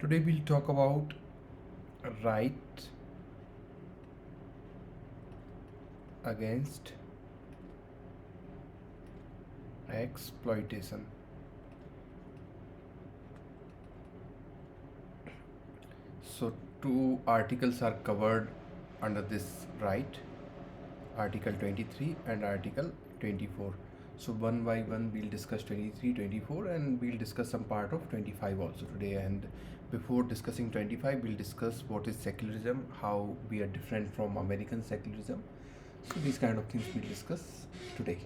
Today we'll talk about right against exploitation. So two articles are covered under this right, Article 23 and Article 24. So one by one we'll discuss 23, 24 and we'll discuss some part of 25 also today. And before discussing 25, we'll discuss what is secularism, how we are different from American secularism. So these kind of things we'll discuss today.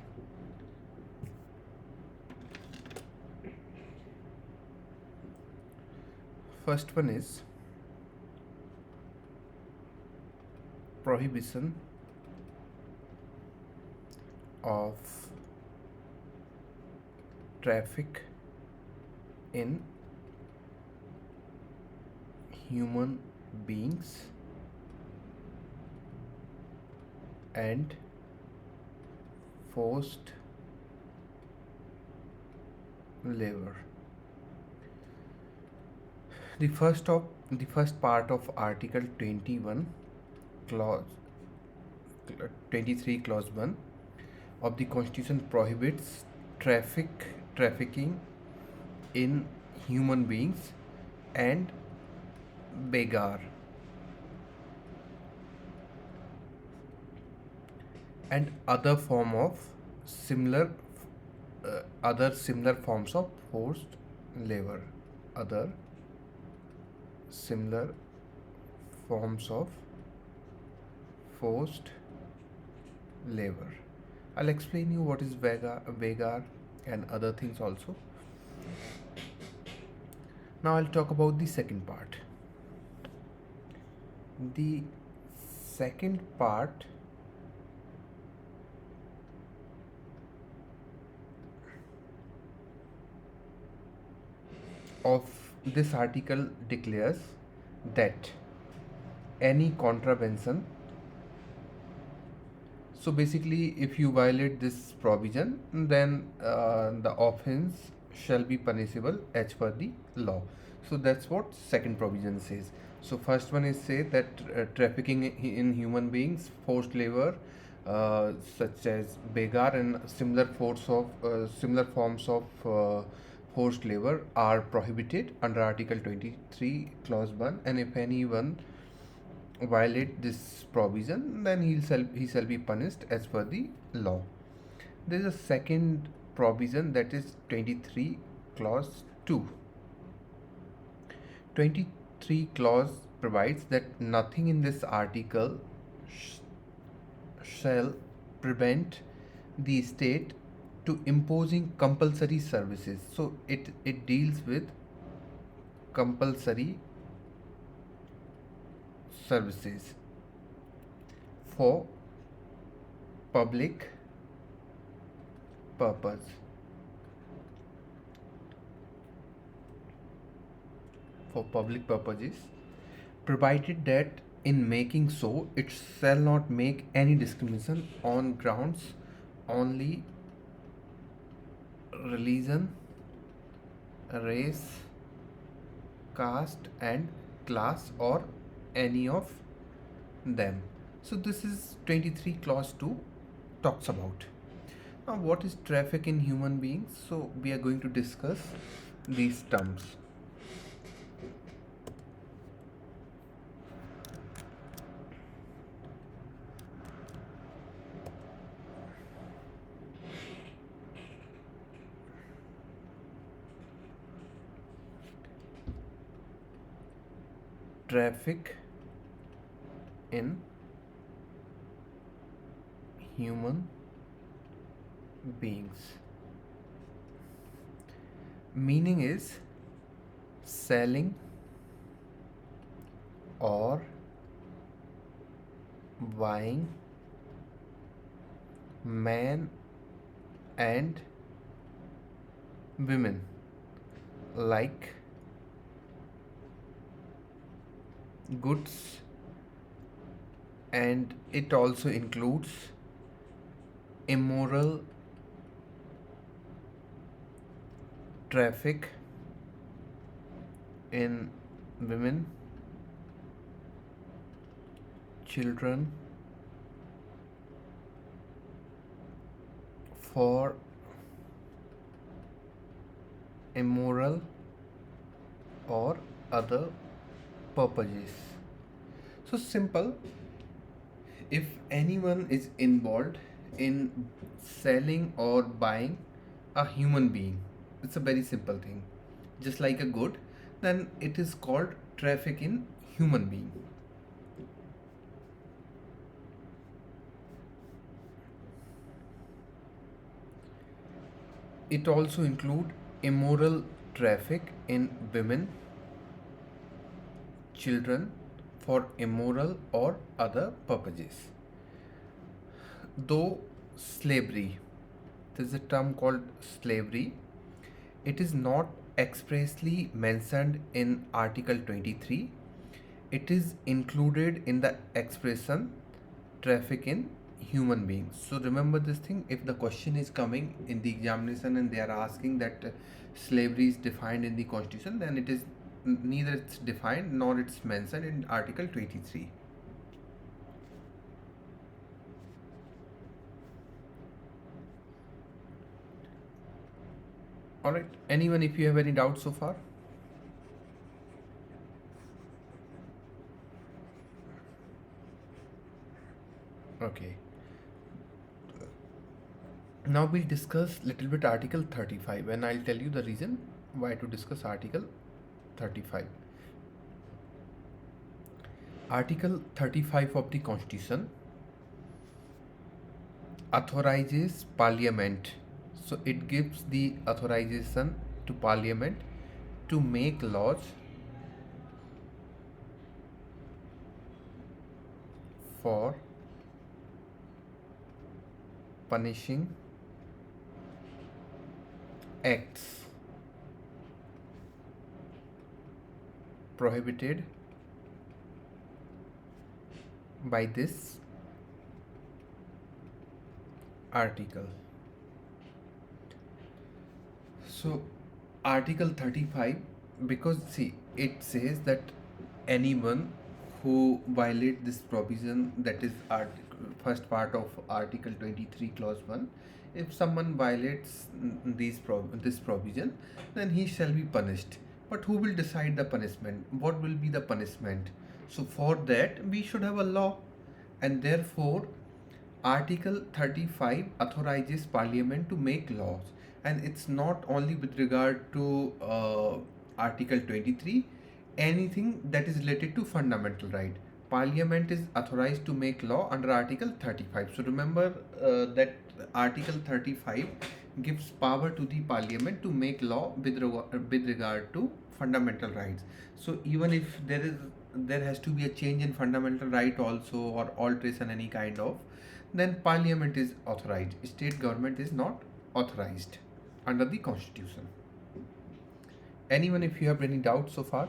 First one is prohibition of traffic in human beings and forced labor. The first part of Article 21 clause 23 clause 1 of the Constitution prohibits trafficking in human beings and beggar and similar other similar forms of forced labor. Other similar forms of forced labor. I'll explain you what is beggar and other things also. Now I'll talk about the second part. The second part of this article declares that any contravention, so basically if you violate this provision, then the offense shall be punishable as per the law. So that's what second provision says. So first one is say that trafficking in human beings, forced labor, such as beggar and similar forms of forced labor are prohibited under Article 23 clause 1, and if anyone violate this provision, then he shall be punished as per the law. There is a second provision, that is 23 clause 2. 23 clause provides that nothing in this article shall prevent the state to imposing compulsory services. So it deals with compulsory services for public purpose. For public purposes, provided that in making so it shall not make any discrimination on grounds only religion, race, caste and class, or any of them. So this is 23 clause 2 talks about. Now what is traffic in human beings? So we are going to discuss these terms. Traffic in human beings, meaning is selling or buying men and women, like goods, and it also includes immoral traffic in women, children for immoral or other purposes. So simple, if anyone is involved in selling or buying a human being, it's a very simple thing, just like a good, then it is called traffic in human being. It also include immoral traffic in women, children for immoral or other purposes. Though slavery, there's a term called slavery, it is not expressly mentioned in Article 23. It is included in the expression traffic in human beings. So remember this thing, if the question is coming in the examination and they are asking that slavery is defined in the constitution, then it is neither it's defined nor it's mentioned in Article 23. All right, anyone, if you have any doubts so far? Okay, now we'll discuss little bit Article 35 and I'll tell you the reason why to discuss Article 35. Article 35 of the Constitution authorizes Parliament. So it gives the authorization to Parliament to make laws for punishing acts prohibited by this article. So Article 35, because see, it says that anyone who violate this provision, that is first part of Article 23 clause 1, if someone violates this provision, then he shall be punished. But who will decide the punishment? What will be the punishment? So for that we should have a law, and therefore Article 35 authorizes Parliament to make laws, and it's not only with regard to Article 23, anything that is related to fundamental right. Parliament is authorized to make law under Article 35. So remember that Article 35 gives power to the Parliament to make law with regard to fundamental rights. So even if there has to be a change in fundamental right also, or alteration any kind of, then Parliament is authorized. State government is not authorized under the Constitution. Anyone, if you have any doubts so far?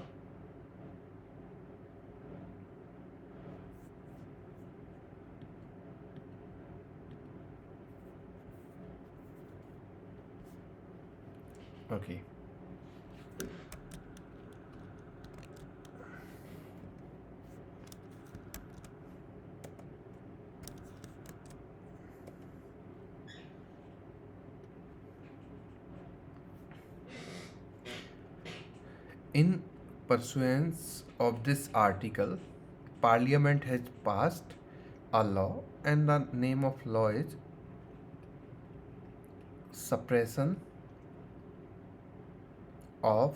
Okay. In pursuance of this article, Parliament has passed a law, and the name of law is Suppression of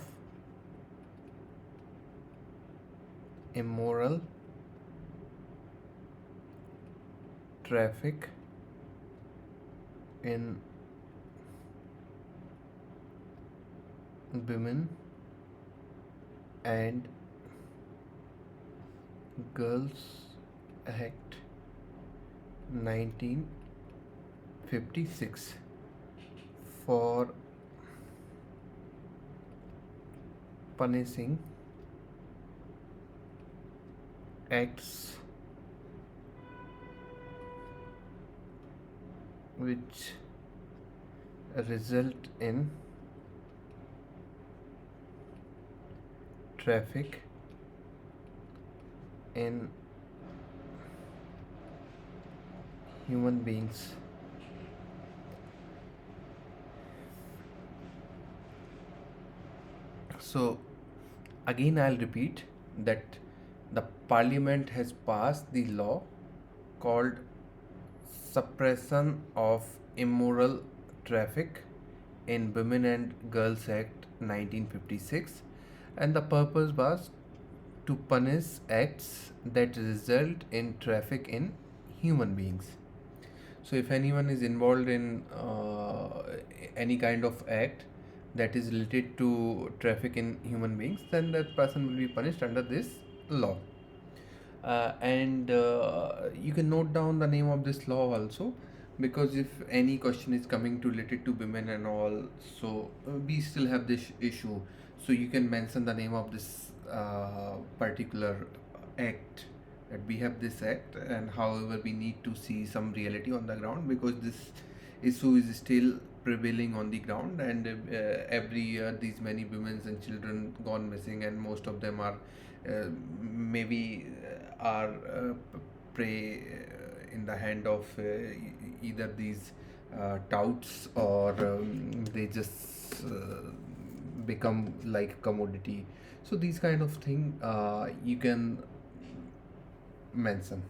Immoral Traffic in Women and Girls Act 1956 for punishing acts which result in traffic in human beings. So again I'll repeat that the parliament has passed the law called Suppression of Immoral Traffic in Women and Girls Act 1956, and the purpose was to punish acts that result in traffic in human beings. So if anyone is involved in any kind of act that is related to traffic in human beings, then that person will be punished under this law. And you can note down the name of this law also, because if any question is coming to related to women and all, so we still have this issue. So you can mention the name of this particular act, that we have this act, and however we need to see some reality on the ground, because this issue is still prevailing on the ground, and every year these many women and children gone missing, and most of them are maybe are prey in the hand of either these touts, or they just become like commodity. So these kind of thing you can mention.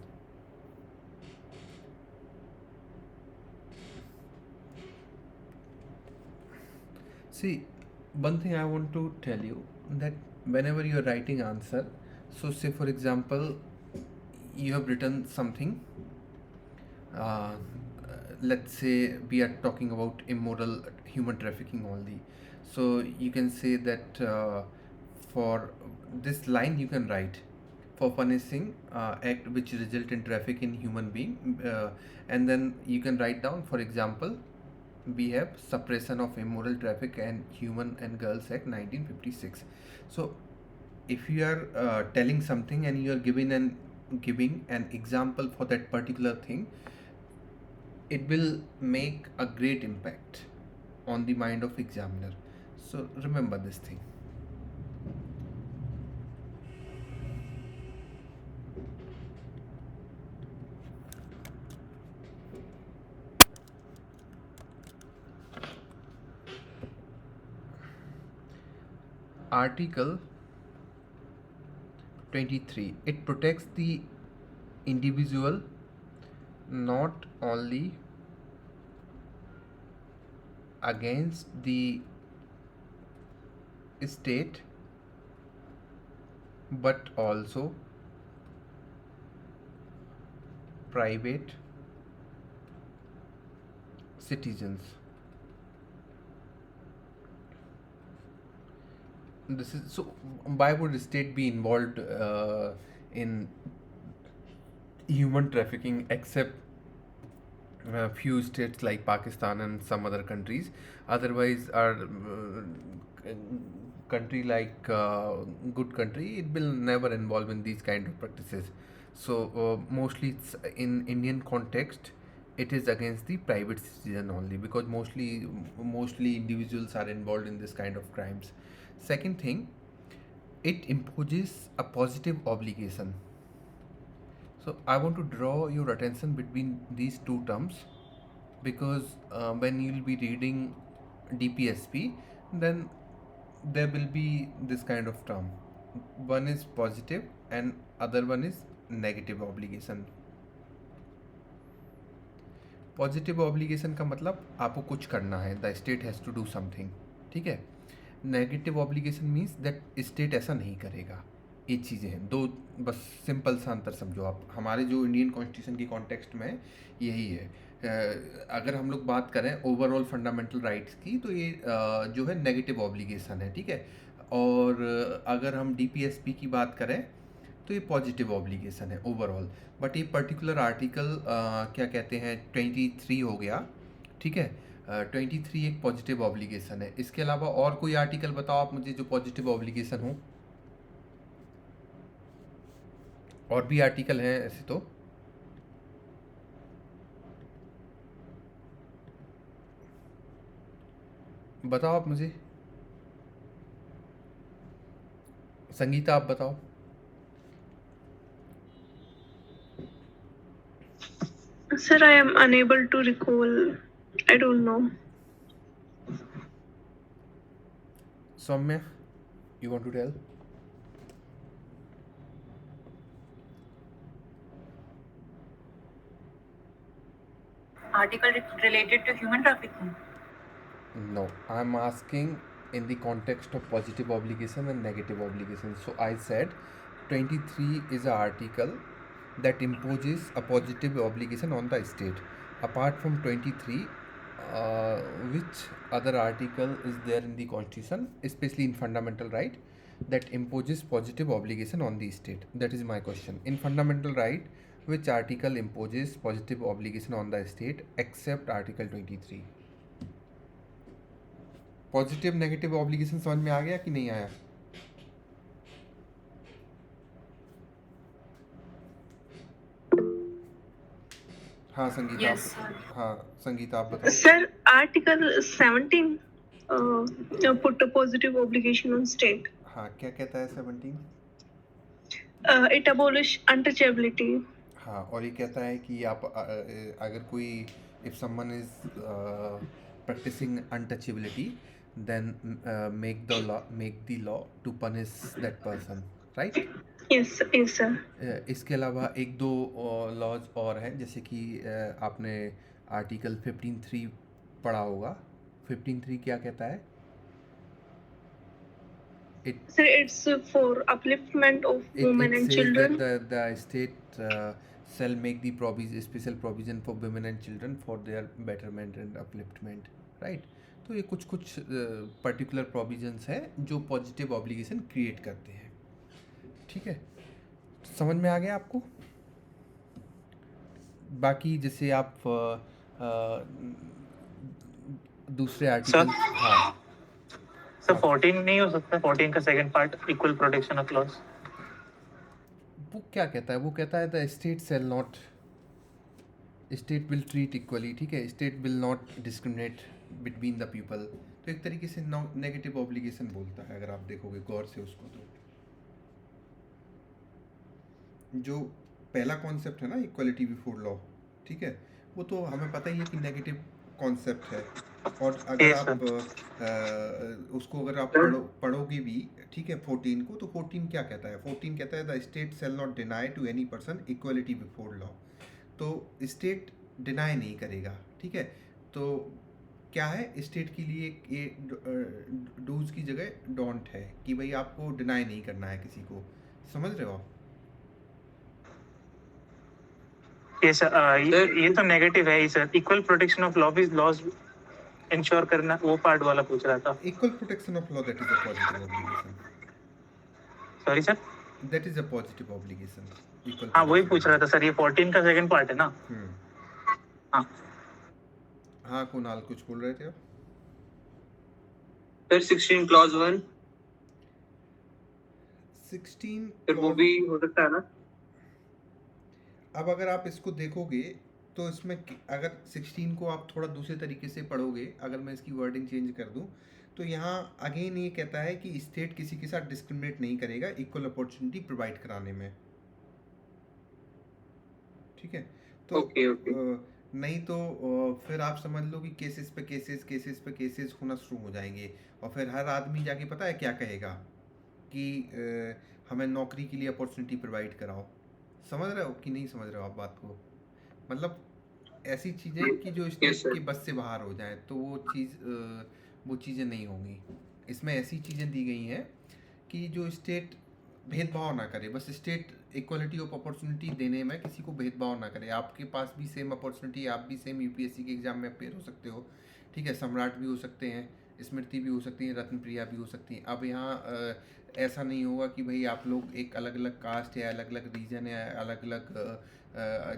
See, one thing I want to tell you, that whenever you are writing answer, so say for example, you have written something. Uh, let's say we are talking about immoral human trafficking only. So you can say that for this line you can write, for punishing act which result in traffic in human being, and then you can write down, for example, we have Suppression of Immoral Traffic and Human and Girls Act 1956. So if you are telling something and you are giving an example for that particular thing, it will make a great impact on the mind of examiner. So remember this thing. Article 23, it protects the individual not only against the state but also private citizens. This is so. Why would state be involved in human trafficking, except a few states like Pakistan and some other countries? Otherwise, our country like good country, it will never involve in these kind of practices. So mostly it's in Indian context, it is against the private citizen only, because mostly individuals are involved in this kind of crimes. Second thing, it imposes a positive obligation. So I want to draw your attention between these two terms, because when you'll be reading DPSP, then there will be this kind of term. One is positive and other one is negative obligation. Positive obligation का मतलब आपको कुछ करना है, the state has to do something, ठीक है. Negative obligation means that state ऐसा नहीं करेगा. ये चीज़ें हैं दो, बस सिंपल सा अंतर समझो आप. हमारे जो इंडियन कॉन्स्टिट्यूशन के कॉन्टेक्स्ट में यही है. अगर हम लोग बात करें ओवरऑल फंडामेंटल राइट्स की, तो ये जो है नेगेटिव ऑब्लिगेशन है, ठीक है. और अगर हम डीपीएसपी की बात करें, तो ये पॉजिटिव ऑब्लिगेशन है ओवरऑल. बट ये पर्टिकुलर आर्टिकल क्या कहते हैं, 23 हो गया, ठीक है. 23 एक पॉजिटिव ऑब्लिगेशन है. इसके अलावा और कोई आर्टिकल बताओ आप मुझे जो पॉजिटिव ऑब्लिगेशन हो. और भी आर्टिकल हैं ऐसे तो. बताओ आप मुझे. संगीता आप बताओ. Sir, I am unable to recall. I don't know. Soumya, you want to tell? Article related to human trafficking. No, I'm asking in the context of positive obligation and negative obligation. So I said 23 is an article that imposes a positive obligation on the state. Apart from 23, uh, which other article is there in the constitution, especially in fundamental right, that imposes positive obligation on the state? That is my question. In fundamental right, which article imposes positive obligation on the state except article 23? Positive negative obligation समझ में आ गया कि नहीं आया? हाँ Sangeeta Yes, आप sir. हाँ संगीता आप बताओ. Sir, Article 17 put a positive obligation on state. हाँ क्या कहता है 17? It abolish untouchability. हाँ और ये कहता है कि आप अगर कोई if someone is practising untouchability then make the law to punish that person, right? Yes, yes, sir. इसके अलावा एक दो लॉज और हैं, जैसे कि आपने आर्टिकल 15(3) पढ़ा होगा. 15(3) क्या कहता है? Sir, it's for upliftment of women It and says children. that the state shall make the special provision for women and children for their betterment and upliftment, right? तो ये कुछ कुछ पर्टिकुलर प्रोविजंस हैं जो पॉजिटिव ऑब्लिगेशन क्रिएट करते हैं. ठीक है, समझ में आ गया आपको? बाकी जैसे आप दूसरे आर्टिकल. हाँ सर 14 नहीं हो सकता? 14 का second part equal protection of laws. वो क्या कहता है? वो कहता है the state shall not, state will treat equally. ठीक है, state will not discriminate between the people. तो एक तरीके से नेगेटिव ऑब्लिगेशन बोलता है, अगर आप देखोगे गौर से उसको. तो जो पहला कॉन्सेप्ट है ना इक्वलिटी बिफोर लॉ, ठीक है, वो तो हमें पता ही है कि नेगेटिव कॉन्सेप्ट है. और अगर Yes, आप उसको अगर आप पढ़ोगे भी, ठीक है, 14 को, तो 14 क्या कहता है? 14 कहता है the state shall not deny to any person equality before law. तो स्टेट डिनाई नहीं करेगा. ठीक है, तो क्या है स्टेट के लिए ये डूज की जगह डोंट है कि भाई आपको डिनाई नहीं करना है किसी को. समझ रहे हो आप? yes, ये तो नेगेटिव है ही sir. Equal protection of laws ensure करना, वो पार्ट वाला पूछ रहा था. Equal protection of law, that is a positive obligation. Sorry sir. That is a positive obligation. Equal. हाँ वही पूछ रहा था सर. ये 14 का सेकंड पार्ट है ना. हाँ हाँ कुणाल कुछ बोल रहे थे आप? सर 16 क्लॉज 1 16 फिर वो भी हो सकता है ना. अब अगर आप इसको देखोगे तो इसमें अगर 16 को आप थोड़ा दूसरे तरीके से पढ़ोगे, अगर मैं इसकी वर्डिंग चेंज कर दूं, तो यहाँ अगेन ये कहता है कि स्टेट किसी के साथ डिस्क्रिमिनेट नहीं करेगा इक्वल अपॉर्चुनिटी प्रोवाइड कराने में. ठीक है, तो ओके. नहीं तो फिर आप समझ लो कि केसेस पे केसेस होना शुरू हो जाएंगे. और फिर हर आदमी जाके पता है क्या कहेगा कि हमें नौकरी के लिए अपॉर्चुनिटी प्रोवाइड कराओ. समझ रहे हो कि नहीं समझ रहे हो आप बात को? मतलब ऐसी चीज़ें कि जो स्टेट की बस से बाहर हो जाए, तो वो चीज़ें नहीं होंगी. इसमें ऐसी चीज़ें दी गई हैं कि जो स्टेट भेदभाव ना करे. बस स्टेट इक्वलिटी ऑफ अपॉर्चुनिटी देने में किसी को भेदभाव ना करे. आपके पास भी सेम अपॉर्चुनिटी, आप भी सेम यूपीएससी के एग्ज़ाम में अपेयर हो सकते हो. ठीक है, सम्राट भी हो सकते हैं, स्मृति भी हो सकती है, रत्न प्रिया भी हो सकती हैं. अब यहाँ ऐसा नहीं होगा कि भाई आप लोग एक अलग अलग कास्ट है, अलग अलग रीजन है, अलग अलग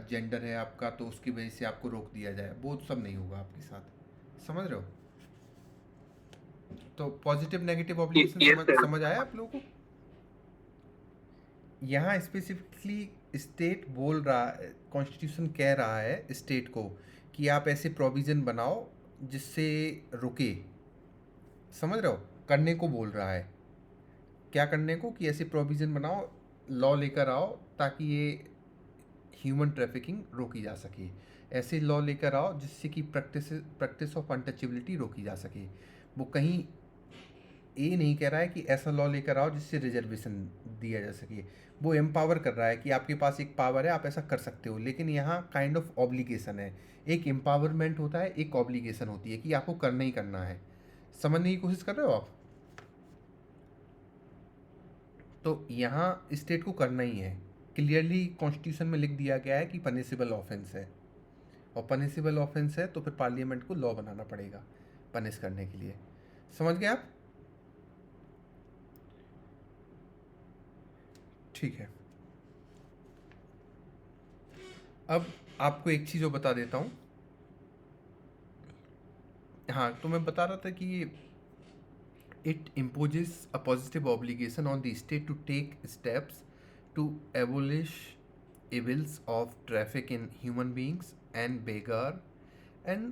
जेंडर है आपका, तो उसकी वजह से आपको रोक दिया जाए. वो सब नहीं होगा आपके साथ. समझ रहे हो? तो पॉजिटिव नेगेटिव ऑब्लिगेशन समझ आया आप लोगों को? यहाँ स्पेसिफिकली स्टेट बोल रहा है, कॉन्स्टिट्यूशन कह रहा है स्टेट को कि आप ऐसे प्रोविज़न बनाओ जिससे रुके. समझ रहे हो? करने को बोल रहा है. क्या करने को? कि ऐसे प्रोविज़न बनाओ, लॉ लेकर आओ ताकि ये ह्यूमन ट्रैफिकिंग रोकी जा सके. ऐसे लॉ लेकर आओ जिससे कि प्रैक्टिस ऑफ अनटचेबिलिटी रोकी जा सके। वो कहीं ये नहीं कह रहा है कि ऐसा लॉ लेकर आओ जिससे रिजर्वेशन दिया जा सके। वो एम्पावर कर रहा है कि आपके पास एक पावर है, आप ऐसा कर सकते हो, लेकिन यहाँ काइंड ऑफ ऑब्लिगेशन है। एक एम्पावरमेंट होता है, एक ऑब्लिगेशन होती है कि आपको करना ही करना है। समझने की कोशिश कर रहे हो आप? तो यहाँ स्टेट को करना ही है। क्लियरली कॉन्स्टिट्यूशन में लिख दिया गया है कि पनिशेबल ऑफेंस है, और पनिशेबल ऑफेंस है तो फिर पार्लियामेंट को लॉ बनाना पड़ेगा पनिश करने के लिए। समझ गए आप? ठीक है। अब आपको एक चीज़ और बता देता हूँ। हाँ, तो मैं बता रहा था कि it imposes a positive obligation on the state to take steps to abolish evils of traffic in human beings and beggar and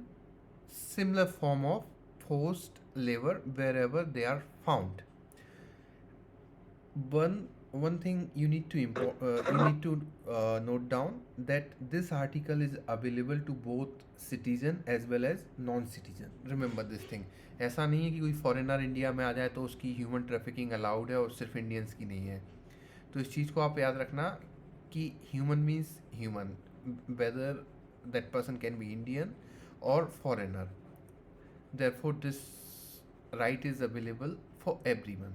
similar form of forced labor wherever they are found. One thing you need to note down that this article is available to both citizen as well as non-citizen. Remember this thing. ऐसा नहीं है कि कोई foreigner India में आ जाए तो उसकी human trafficking allowed है और सिर्फ इंडियंस की नहीं है। तो इस चीज़ को आप याद रखना कि human means human, whether that person can be Indian और foreigner. Therefore this right is available for everyone.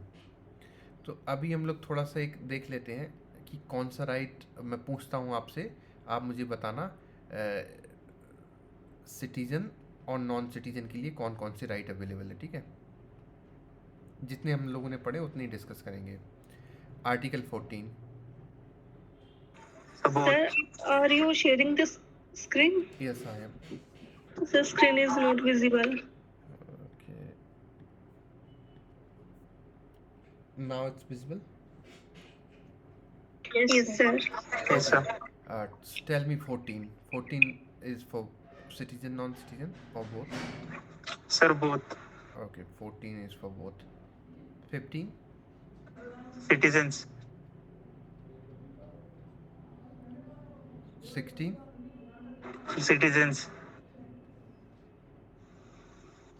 तो अभी हम लोग थोड़ा सा एक देख लेते हैं कि कौन सा राइट, मैं पूछता हूँ आपसे, आप मुझे बताना सिटीजन और नॉन सिटीजन के लिए कौन कौन से राइट अवेलेबल है। ठीक है, जितने हम लोगों ने पढ़े उतने ही डिस्कस करेंगे। Article 14। Sir, are you sharing this screen? Yes I am. The screen is not visible. Okay, now it's visible. Yes, sir. Yes, sir. Tell me 14. 14 is for citizen, non-citizen, or both? Sir, both. Okay, 14 is for both. 15, Citizens. 16, Citizens.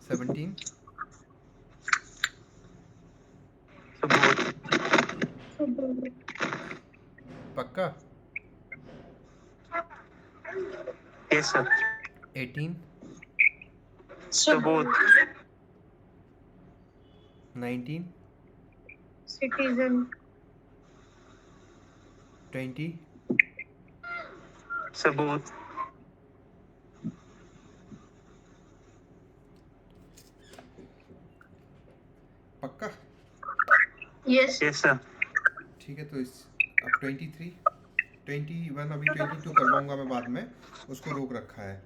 17, So both. पक्का? Yes, sir. 18, So both. 19, Citizen. 20, So both. पक्का? Yes. Yes, sir. ठीक है, तो इस अब 23, 21, अभी 22 करवाऊंगा मैं बाद में, उसको रोक रखा है।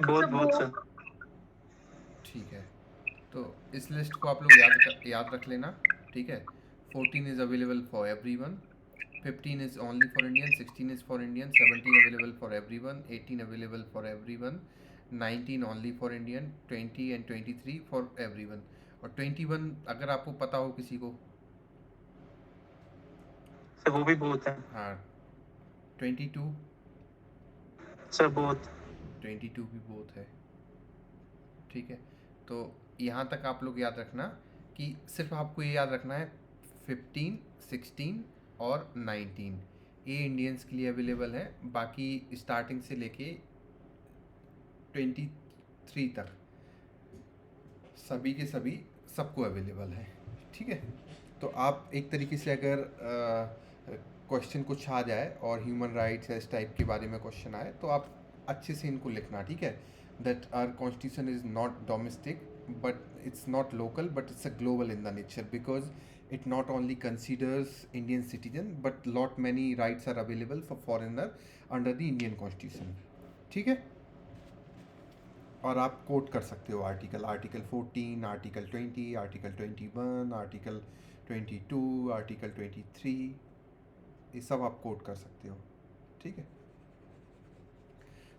Both, sir. ठीक है, तो इस लिस्ट को आप लोग याद रख लेना। ठीक है, 14 is available for everyone, 15 is only for Indian, 16 is for Indian, 17 available for everyone, 18 available for everyone, 19 only for Indian, 20 and 23 for everyone, और 21 अगर आपको पता हो किसी को। सर वो भी both है। हाँ, 22, सर both। 22 भी both है। ठीक है, तो यहाँ तक आप लोग याद रखना कि सिर्फ आपको ये याद रखना है 15, 16 और 19 ये इंडियंस के लिए अवेलेबल है, बाकी स्टार्टिंग से लेके 23 तक सभी के सभी सबको अवेलेबल है। ठीक है, तो आप एक तरीके से अगर क्वेश्चन कुछ आ जाए और ह्यूमन राइट्स इस टाइप के बारे में क्वेश्चन आए तो आप अच्छे से इनको लिखना। ठीक है, that our constitution is not domestic but it's not local but it's a global in the nature because it not only considers Indian citizen but lot many rights are available for foreigner under the Indian constitution। ठीक है, और आप coat कर सकते हो article 14, article 20, article 21, article 22, article 23, ये सब आप कोट कर सकते हो। ठीक है,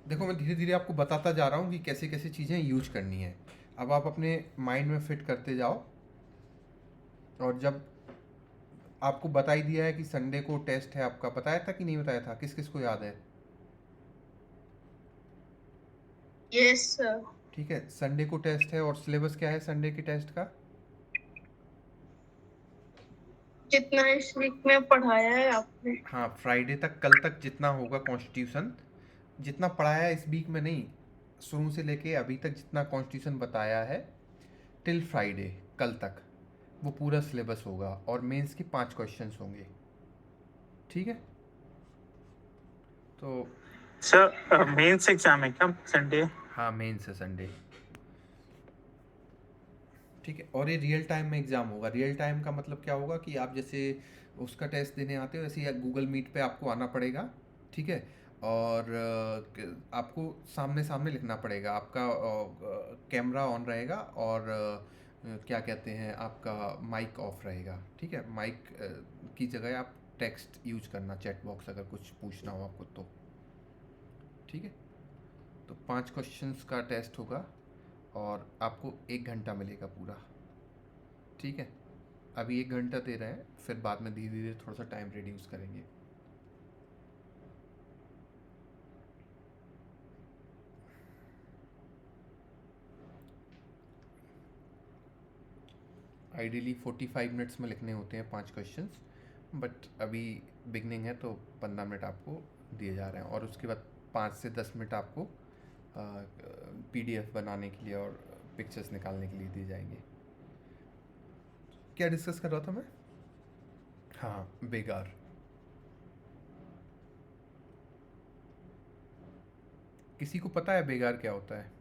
देखो मैं धीरे धीरे आपको बताता जा रहा हूँ कि कैसे कैसे चीज़ें यूज करनी है। अब आप अपने माइंड में फिट करते जाओ और जब आपको बता ही दिया है कि संडे को टेस्ट है आपका, बताया था कि नहीं बताया था? किस किस को याद है? Yes sir. ठीक है, संडे को टेस्ट है और सिलेबस क्या है संडे के टेस्ट का? जितना इस वीक में पढ़ाया है आपने। हाँ, फ्राइडे तक, कल तक जितना होगा कॉन्स्टिट्यूशन, जितना पढ़ाया है इस वीक में नहीं, शुरू से लेके अभी तक जितना कॉन्स्टिट्यूशन बताया है टिल फ्राइडे, कल तक, वो पूरा सिलेबस होगा और मेंस के 5 क्वेश्चंस होंगे। ठीक है, तो सर मेंस एग्जाम है क्या संडे? हाँ, मेंस है संडे। ठीक है, और ये रियल टाइम में एग्ज़ाम होगा। रियल टाइम का मतलब क्या होगा कि आप जैसे उसका टेस्ट देने आते हो वैसे ही गूगल मीट पे आपको आना पड़ेगा। ठीक है, और आपको सामने सामने लिखना पड़ेगा। आपका कैमरा ऑन रहेगा और क्या कहते हैं, आपका माइक ऑफ रहेगा। ठीक है, माइक की जगह आप टेक्स्ट यूज करना, चैट बॉक्स अगर कुछ पूछना हो आपको तो। ठीक है, तो 5 क्वेश्चंस का टेस्ट होगा और आपको 1 घंटा मिलेगा पूरा। ठीक है, अभी 1 घंटा दे रहे हैं, फिर बाद में धीरे धीरे थोड़ा सा टाइम रिड्यूस करेंगे। आइडियली 45 मिनट्स में लिखने होते हैं 5 क्वेश्चंस, बट अभी बिगनिंग है तो 15 मिनट आपको दिए जा रहे हैं और उसके बाद 5 से 10 मिनट आपको पीडीएफ बनाने के लिए और पिक्चर्स निकालने के लिए दिए जाएंगे। क्या डिस्कस कर रहा था मैं? हाँ, बेगार। किसी को पता है बेगार क्या होता है?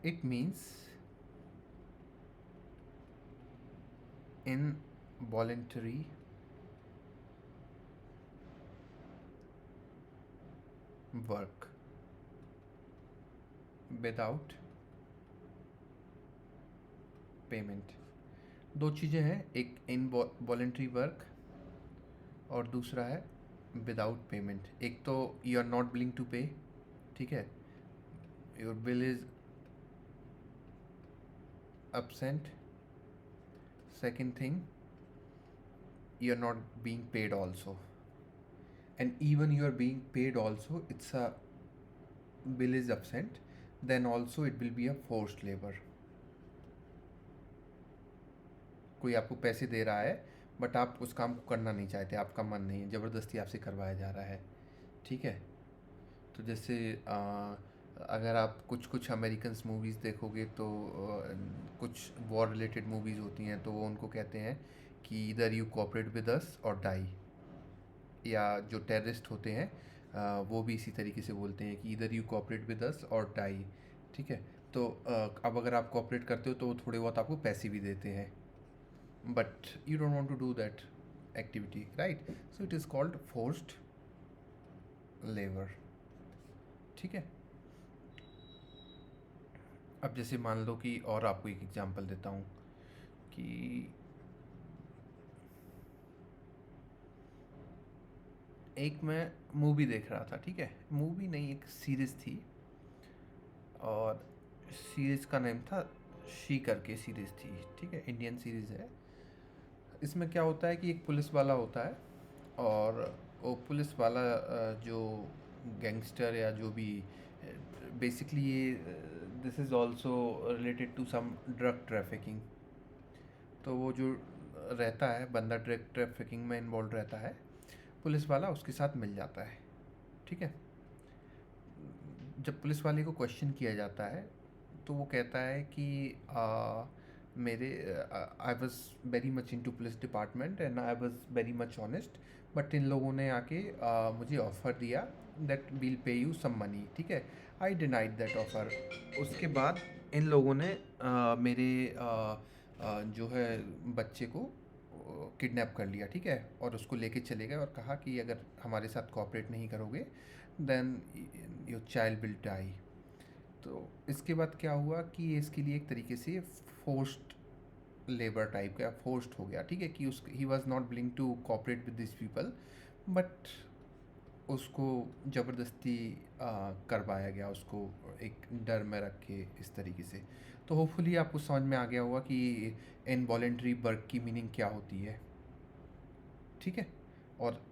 It means involuntary work without payment. दो चीज़ें हैं, एक इनवॉलेंट्री वर्क और दूसरा है विदाउट पेमेंट। एक तो you are not willing to pay, ठीक है, your bill is absent. Second thing, you are not being paid also, and even you are being paid also, it's a bill is absent, then also it will be a forced labor. कोई आपको पैसे दे रहा है but आप उस काम को करना नहीं चाहते, आपका मन नहीं है, ज़बरदस्ती आपसे करवाया जा रहा है। ठीक है, तो जैसे अगर आप कुछ अमेरिकन मूवीज़ देखोगे तो कुछ वॉर रिलेटेड मूवीज़ होती हैं तो वो उनको कहते हैं कि इधर यू कोऑपरेट विद अस और डाई, या जो टेररिस्ट होते हैं वो भी इसी तरीके से बोलते हैं कि इधर यू कोऑपरेट विद अस और डाई। ठीक है, तो अब अगर आप कोऑपरेट करते हो तो वो थोड़े बहुत आपको पैसे भी देते हैं, but you don't want to do that activity, right? So it is called forced labour. ठीक है, अब जैसे मान लो कि, और आपको एक एग्जांपल देता हूँ कि एक मैं मूवी देख रहा था। ठीक है, मूवी नहीं, एक सीरीज़ थी और सीरीज़ का नेम था शी करके सीरीज़ थी। ठीक है, इंडियन सीरीज़ है। इसमें क्या होता है कि एक पुलिस वाला होता है और वो पुलिस वाला जो गैंगस्टर या जो भी, बेसिकली ये this is also related to some drug trafficking. तो वो जो रहता है बंदा, ड्रग ट्रैफिकिंग में इन्वॉल्व रहता है, पुलिस वाला उसके साथ मिल जाता है। ठीक है, जब पुलिस वाले को क्वेश्चन किया जाता है तो वो कहता है कि मेरे I was very much into police department and I was very much honest, but इन लोगों ने आके मुझे ऑफ़र दिया that we'll pay you some money. ठीक है, आई डिनाइड दैट ऑफ़र। उसके बाद इन लोगों ने मेरे जो है बच्चे को किडनैप कर लिया। ठीक है, और उसको लेके चले गए और कहा कि अगर हमारे साथ कोऑपरेट नहीं करोगे then your child will die. तो इसके बाद क्या हुआ कि इसके लिए एक तरीके से फोर्स्ड लेबर टाइप का फोर्स्ड हो गया। ठीक है, कि उस ही was not willing to cooperate with this people, but उसको ज़बरदस्ती करवाया गया, उसको एक डर में रख के इस तरीके से। तो होपफुली आपको समझ में आ गया होगा कि इनवॉलेंट्री वर्क की मीनिंग क्या होती है, ठीक है। और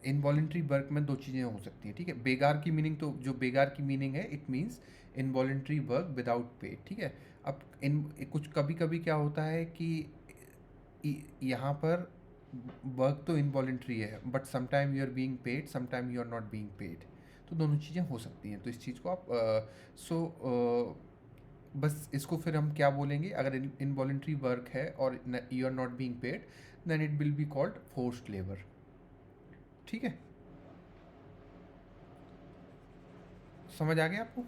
इनवॉलेंट्री वर्क में दो चीज़ें हो सकती हैं, ठीक है। बेगार की मीनिंग, तो जो बेगार की मीनिंग है it means involuntary work without pay, ठीक है। अब इन कुछ कभी कभी क्या होता है कि यहाँ पर वर्क तो इनवॉलेंट्री है but sometime you are being paid, sometime you are not being paid, तो दोनों चीज़ें हो सकती हैं। तो इस चीज़ को आप बस इसको फिर हम क्या बोलेंगे, अगर इनवॉलेंट्री वर्क है और you are not being paid then it will be called forced labour, ठीक है। समझ आ गया आपको?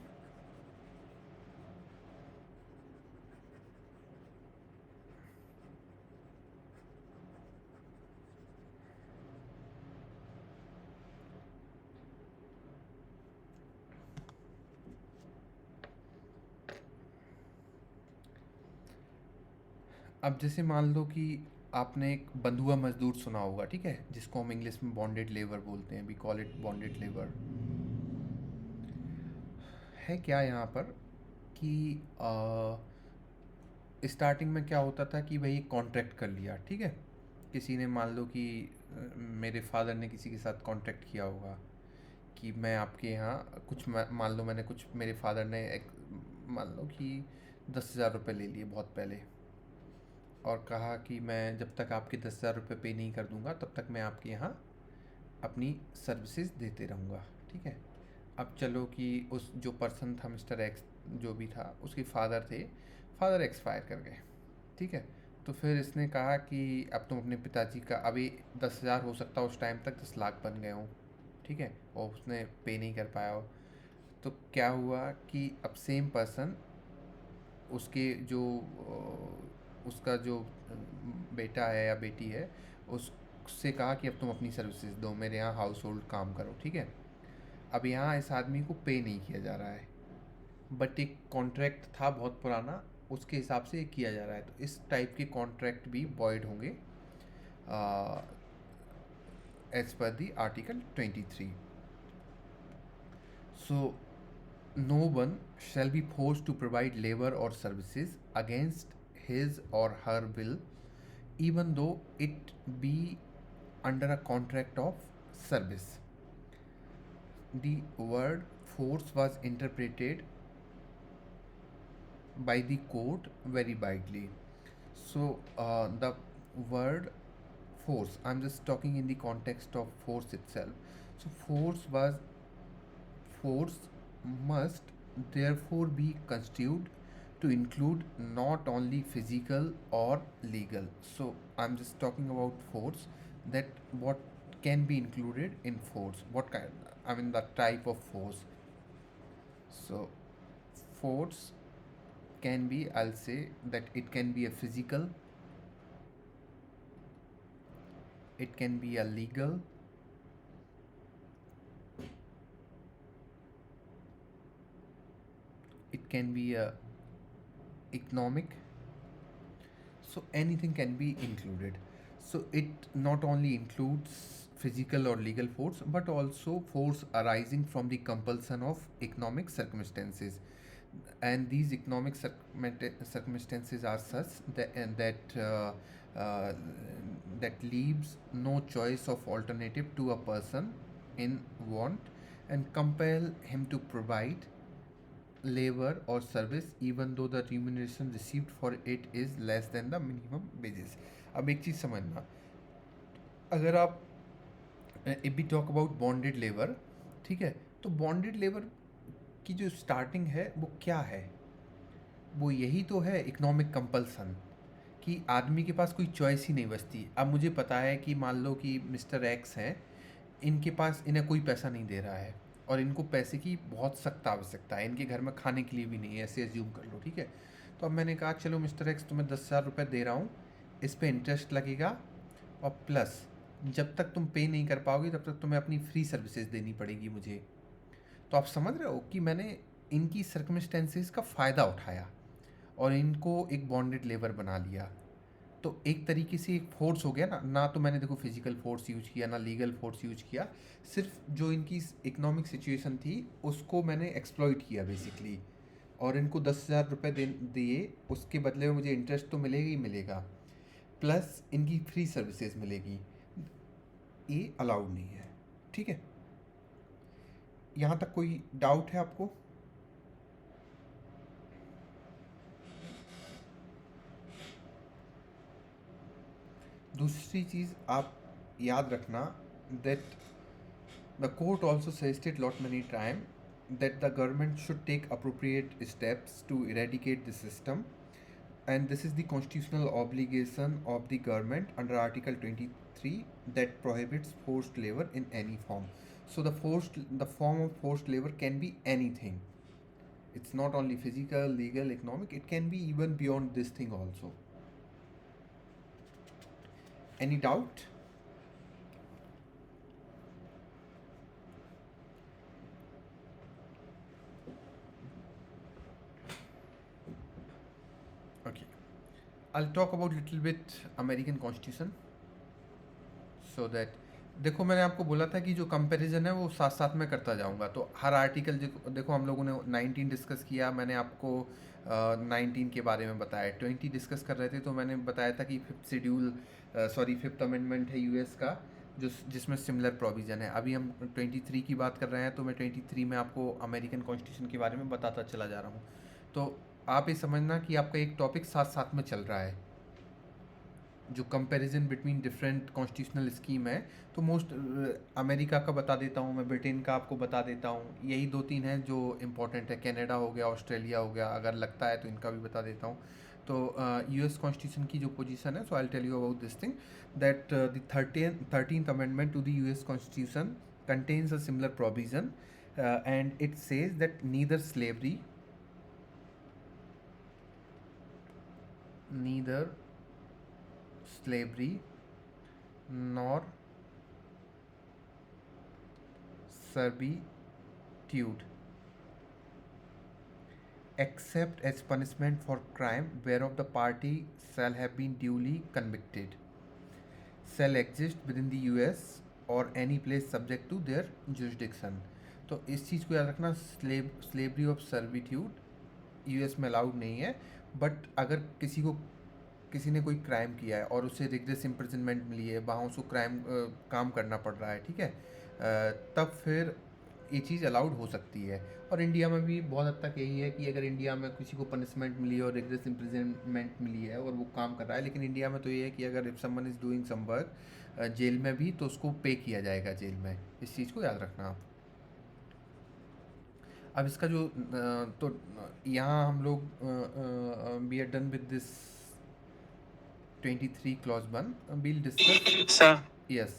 अब जैसे मान लो कि आपने एक बंधुआ मजदूर सुना होगा, ठीक है, जिसको हम इंग्लिश में बॉन्डेड लेबर बोलते हैं, we call it bonded labour. है क्या यहाँ पर कि स्टार्टिंग में क्या होता था कि भाई कॉन्ट्रैक्ट कर लिया, ठीक है। किसी ने मान लो कि मेरे फादर ने किसी के साथ कॉन्ट्रैक्ट किया होगा कि मैं आपके यहाँ कुछ मान लो मैंने कुछ, मेरे फादर ने एक मान लो कि 10,000 रुपये ले लिए बहुत पहले और कहा कि मैं जब तक आपके 10,000 रुपये पे नहीं कर दूंगा तब तक मैं आपके यहाँ अपनी सर्विसेज देते रहूँगा, ठीक है। अब चलो कि उस जो पर्सन था मिस्टर एक्स जो भी था उसके फादर थे, फादर एक्सपायर कर गए, ठीक है। तो फिर इसने कहा कि अब तुम अपने पिताजी का, अभी 10,000 हो सकता है उस टाइम तक 10 लाख बन गए हों, ठीक है, और उसने पे नहीं कर पाया हो। तो क्या हुआ कि अब सेम पर्सन उसके जो उसका जो बेटा है या बेटी है उससे कहा कि अब तुम अपनी सर्विसेज दो, मेरे यहाँ हाउस होल्ड काम करो, ठीक है। अब यहाँ इस आदमी को पे नहीं किया जा रहा है बट एक कॉन्ट्रैक्ट था बहुत पुराना, उसके हिसाब से किया जा रहा है। तो इस टाइप के कॉन्ट्रैक्ट भी वॉइड होंगे as per the article 23। So no one shall be forced to provide labor or services against his or her will, even though it be under a contract of service. The word force was interpreted by the court very widely. So the word force, I'm just talking in the context of force itself. So force must therefore be construed to include not only physical or legal. So I'm just talking about force, that what can be included in force, what kind, I mean the type of force. So force can be, I'll say that it can be a physical, it can be a legal, it can be a economic, so anything can be included. So it not only includes physical or legal force but also force arising from the compulsion of economic circumstances, and these economic circumstances are such that leaves no choice of alternative to a person in want and compel him to provide labor or service even though the remuneration received for it is less than the minimum wages. अब एक चीज़ समझना, अगर आप if we talk about bonded labour, ठीक है, तो bonded labour की जो स्टार्टिंग है वो क्या है, वो यही तो है इकोनॉमिक कंपल्सन, कि आदमी के पास कोई चॉइस ही नहीं बचती। अब मुझे पता है कि मान लो कि मिस्टर एक्स हैं, इनके पास इन्हें कोई पैसा नहीं दे रहा है और इनको पैसे की बहुत सख्त आवश्यकता है, इनके घर में खाने के लिए भी नहीं है, ऐसे एज्यूम कर लो, ठीक है। तो अब मैंने कहा चलो मिस्टर एक्स तुम्हें 10,000 रुपये दे रहा हूँ, इस पर इंटरेस्ट लगेगा और प्लस जब तक तुम पे नहीं कर पाओगे तब तक तुम्हें अपनी फ्री सर्विसेज देनी पड़ेगी मुझे। तो आप समझ रहे हो कि मैंने इनकी सर्कमस्टेंसेस का फ़ायदा उठाया और इनको एक बॉन्डेड लेबर बना लिया। तो एक तरीके से एक फोर्स हो गया ना, ना तो मैंने देखो फिजिकल फोर्स यूज किया ना लीगल फोर्स यूज किया, सिर्फ जो इनकी इकोनॉमिक सिचुएशन थी उसको मैंने एक्सप्लॉइट किया बेसिकली, और इनको 10,000 रुपये दिए, उसके बदले में मुझे इंटरेस्ट तो मिलेगा ही मिलेगा, प्लस इनकी फ्री सर्विसेज मिलेगी। ये अलाउड नहीं है, ठीक है। यहाँ तक कोई डाउट है आपको? दूसरी चीज़ आप याद रखना, that the court also suggested lot many time that the government should take appropriate steps to eradicate the system, and this is the constitutional obligation of the government under Article 23 that prohibits forced labor in any form. So the form of forced labor can be anything. It's not only physical, legal, economic, it can be even beyond this thing also. Any doubt? Okay, I'll talk about little bit American Constitution, so that देखो मैंने आपको बोला था कि जो comparison है वो साथ साथ में करता जाऊंगा, तो हर आर्टिकल देखो हम लोगों ने 19 डिस्कस किया, मैंने आपको 19 के बारे में बताया, 20 डिस्कस कर रहे थे तो मैंने बताया था कि फिफ्थ अमेंडमेंट है यूएस का, जिसमें सिमिलर प्रोविज़न है। अभी हम 23 की बात कर रहे हैं, तो मैं 23 में आपको अमेरिकन कॉन्स्टिट्यूशन के बारे में बताता चला जा रहा हूँ। तो आप ये समझना कि आपका एक टॉपिक साथ साथ में चल रहा है, जो comparison between different constitutional scheme है। तो मोस्ट अमेरिका का बता देता हूँ मैं, ब्रिटेन का आपको बता देता हूँ, यही 2-3 हैं जो इम्पोर्टेंट है। कनाडा हो गया, ऑस्ट्रेलिया हो गया, अगर लगता है तो इनका भी बता देता हूँ। तो यूएस कॉन्स्टिट्यूशन की जो पोजीशन है, so I tell you about this thing, that the 13th amendment to the US constitution contains a similar provision, and it says that neither slavery nor servitude, except as punishment for crime whereof the party shall have been duly convicted, shall exist within the US or any place subject to their jurisdiction. तो इस चीज़ को याद रखना, slavery of servitude US में allowed नहीं है, but अगर किसी ने कोई क्राइम किया है और उसे रिग्रेस इम्प्रिजनमेंट मिली है, वहाँ उसको काम करना पड़ रहा है, ठीक है, तब फिर ये चीज़ अलाउड हो सकती है। और इंडिया में भी बहुत हद तक यही है कि अगर इंडिया में किसी को पनिशमेंट मिली है और रिग्रेस इम्प्रिजनमेंट मिली है और वो काम कर रहा है, लेकिन इंडिया में तो ये है कि अगर if someone is doing some work jail में भी, तो उसको पे किया जाएगा जेल में। इस चीज़ को याद रखना आप। अब इसका जो तो यहाँ हम लोग we are done with this 23 clause 1. We'll discuss. Sir, Yes.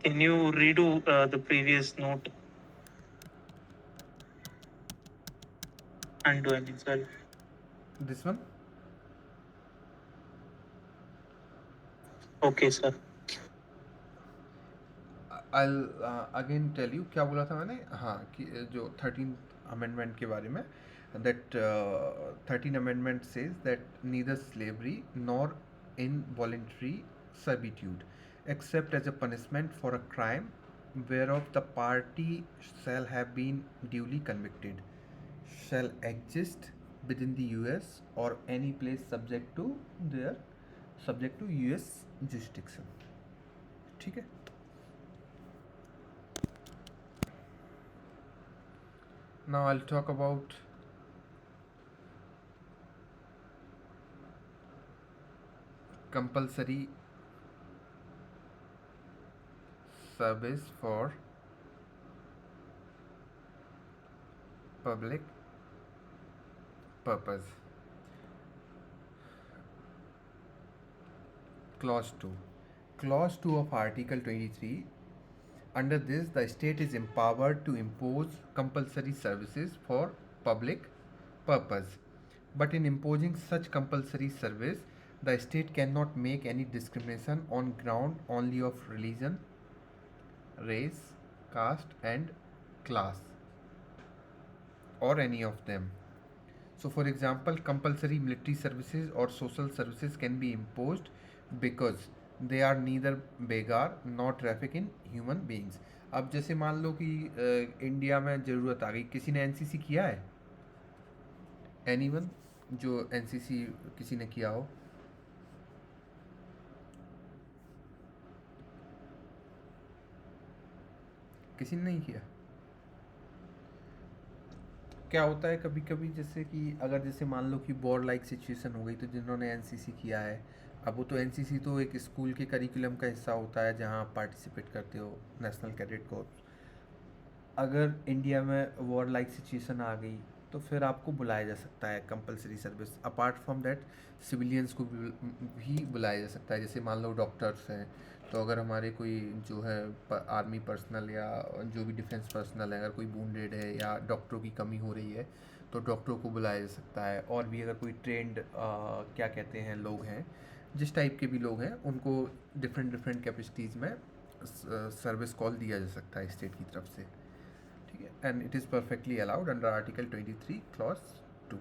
can you redo the previous note? Undo, I mean, sorry. This one? Okay, sir. I'll again tell you क्या बोला था मैंने, हाँ, कि जो 13th amendment के बारे में, that 13th amendment says that neither slavery nor involuntary servitude, except as a punishment for a crime whereof the party shall have been duly convicted, shall exist within the US or any place subject to US jurisdiction. ठीक है। Now I'll talk about compulsory service for public purpose. Clause 2. Clause 2 of Article 23. Under this, the state is empowered to impose compulsory services for public purpose. But in imposing such compulsory service, the state cannot make any discrimination on ground only of religion, race, caste and class, or any of them. So for example, compulsory military services or social services can be imposed because they are neither begar nor traffic in human beings. अब जैसे मान लो कि India में ज़रूरत आ गई, किसी ने NCC किया है? एनीवन जो एनसीसी किसी ने किया हो? किसी ने नहीं किया? क्या होता है कभी कभी, जैसे कि अगर जैसे मान लो कि वॉर लाइक सिचुएशन हो गई, तो जिन्होंने एनसीसी किया है, अब वो तो एनसीसी तो एक स्कूल के करिकुलम का हिस्सा होता है जहाँ आप पार्टिसिपेट करते हो, नेशनल कैडेट कोर्स। अगर इंडिया में वॉर लाइक सिचुएशन आ गई तो फिर आपको बुलाया जा सकता है compulsory service. Apart from that civilians को भी बुलाया जा सकता है। जैसे मान लो डॉक्टर्स हैं, तो अगर हमारे कोई जो है आर्मी पर्सनल या जो भी डिफेंस पर्सनल है, अगर कोई वुंडेड है या डॉक्टरों की कमी हो रही है तो डॉक्टरों को बुलाया जा सकता है। और भी अगर कोई ट्रेंड क्या कहते हैं लोग हैं, जिस टाइप के भी लोग हैं, उनको डिफरेंट कैपेसिटीज़ में सर्विस कॉल दिया जा सकता है स्टेट की तरफ से, ठीक है। And it is perfectly allowed under article 23 clause 2।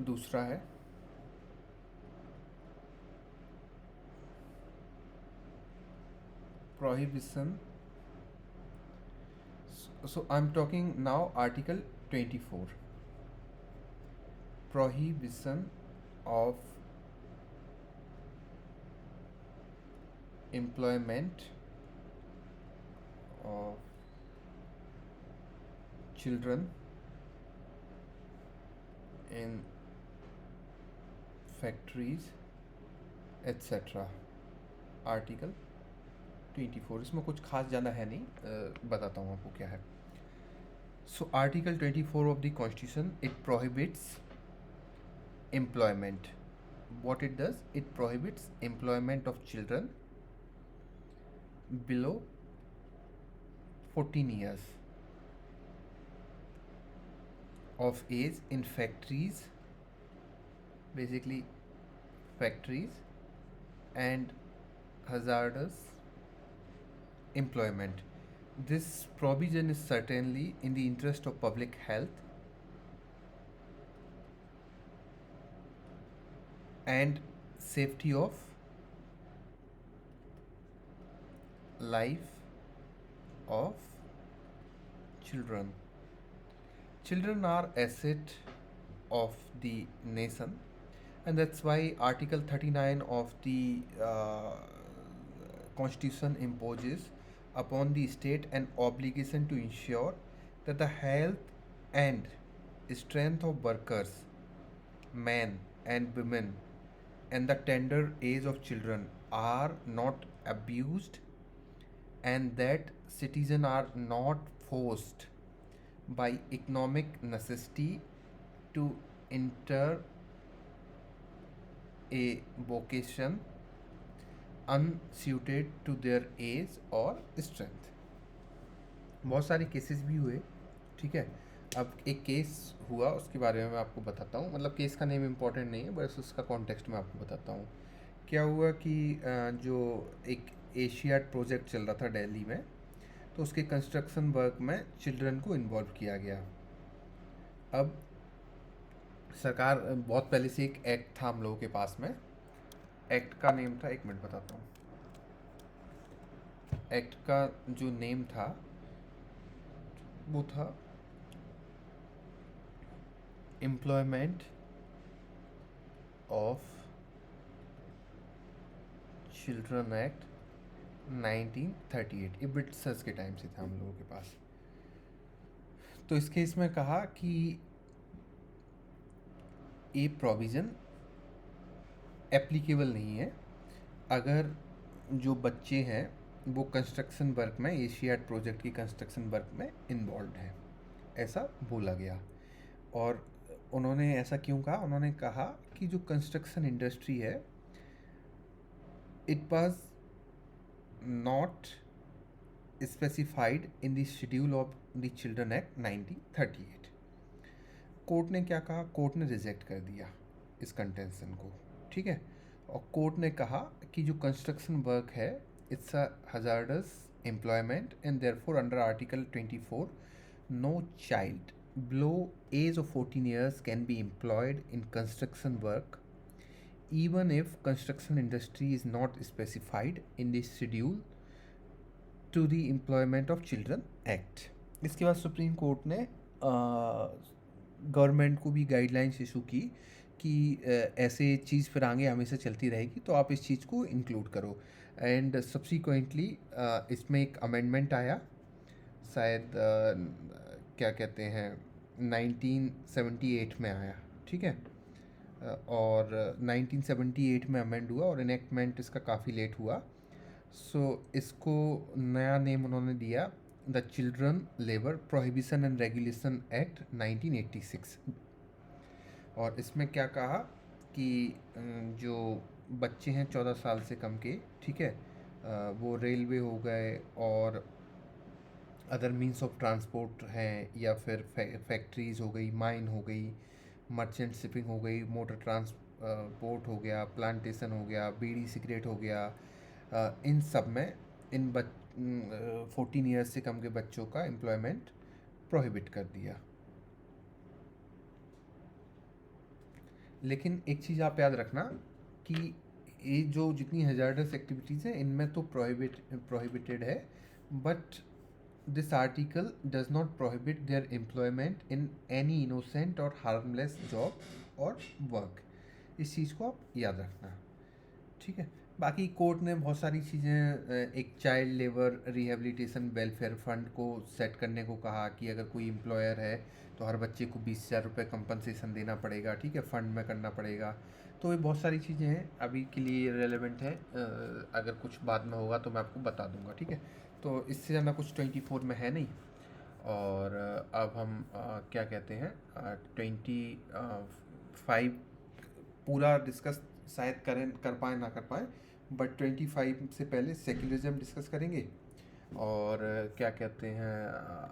दूसरा है prohibition. So I'm talking now article 24, prohibition of employment of children in factories etcetera, article 24। इसमें कुछ खास ज़्यादा है नहीं, बताता हूँ आपको क्या है। So article 24 of the constitution, it prohibits employment. what it does, it prohibits employment of children below 14 years of age in factories, basically factories, and hazardous employment. This provision is certainly in the interest of public health and safety of life of children. Children are asset of the nation, and that's why Article 39 of the Constitution imposes upon the state an obligation to ensure that the health and strength of workers, men and women, and the tender age of children are not abused, and that citizens are not forced by economic necessity to enter a vocation unsuited to their age or strength. बहुत सारे cases भी हुए, ठीक है। अब एक case हुआ, उसके बारे में मैं आपको बताता हूँ। मतलब केस का नेम इम्पोर्टेंट नहीं है, बस उसका कॉन्टेक्स्ट मैं आपको बताता हूँ। क्या हुआ कि जो एक एशियाड प्रोजेक्ट चल रहा था दिल्ली में, तो उसके कंस्ट्रक्शन वर्क में चिल्ड्रन को इन्वॉल्व किया गया। अब सरकार, बहुत पहले से एक एक्ट था हम लोगों के पास में। एक्ट का नेम था, एक मिनट बताता हूँ। एक्ट का जो नेम था वो था एम्प्लॉयमेंट ऑफ चिल्ड्रन एक्ट 1938। ये ब्रिटिशर्स के टाइम से था हम लोगों के पास। तो इस केस में कहा कि ये प्रोविज़न एप्लीकेबल नहीं है अगर जो बच्चे हैं वो कंस्ट्रक्शन वर्क में, एशियाड प्रोजेक्ट की कंस्ट्रक्शन वर्क में इन्वॉल्व हैं, ऐसा बोला गया। और उन्होंने ऐसा क्यों कहा? उन्होंने कहा कि जो कंस्ट्रक्शन इंडस्ट्री है, it was not specified in the schedule of the Children Act 1938. Court ने क्या कहा? कोर्ट ने रिजेक्ट कर दिया इस कंटेंशन को, ठीक है। और कोर्ट ने कहा कि जो कंस्ट्रक्शन वर्क है it's a hazardous employment and therefore under article 24 no child below age of 14 years can be employed in construction work even if construction industry is not specified in the schedule to the employment of children act। इसके बाद supreme court ने government को भी guidelines issue की कि ऐसे चीज़ फिर आगे हमेशा चलती रहेगी तो आप इस चीज़ को इंक्लूड करो। एंड सब्सिक्वेंटली इसमें एक अमेंडमेंट आया, शायद क्या कहते हैं 1978 में आया, ठीक है। और 1978 में अमेंड हुआ और इनेक्टमेंट इसका काफ़ी लेट हुआ। सो इसको नया नेम उन्होंने दिया the children labour prohibition and regulation act 1986। और इसमें क्या कहा कि जो बच्चे हैं 14 साल से कम के, ठीक है, वो रेलवे हो गए और अदर मीन्स ऑफ ट्रांसपोर्ट हैं, या फिर फैक्ट्रीज़ हो गई, माइन हो गई, मर्चेंट शिपिंग हो गई, मोटर ट्रांसपोर्ट हो गया, प्लांटेशन हो गया, बीड़ी सिगरेट हो गया, इन सब में इन 14 ईयर्स से कम के बच्चों का एम्प्लॉयमेंट प्रोहिबिट कर दिया। लेकिन एक चीज़ आप याद रखना कि ये जो जितनी हजार्डस एक्टिविटीज़ हैं इनमें तो प्रोहिबिटेड है, but this article does not prohibit there employment in any innocent और हार्मलेस जॉब और वर्क। इस चीज़ को आप याद रखना, ठीक है। बाकी कोर्ट ने बहुत सारी चीज़ें, एक child labour rehabilitation welfare fund को सेट करने को कहा कि अगर कोई एम्प्लॉयर है तो हर बच्चे को 20,000 रुपये कंपनसेशन देना पड़ेगा, ठीक है, फंड में करना पड़ेगा। तो ये बहुत सारी चीज़ें हैं, अभी के लिए रेलेवेंट है, अगर कुछ बाद में होगा तो मैं आपको बता दूंगा, ठीक है। तो इससे ज़्यादा कुछ 24 में है नहीं। और अब हम क्या कहते हैं 25 पूरा डिस्कस शायद कर पाए ना कर पाए, बट 25 से पहले सेक्युलरिज्म डिस्कस करेंगे। और क्या कहते हैं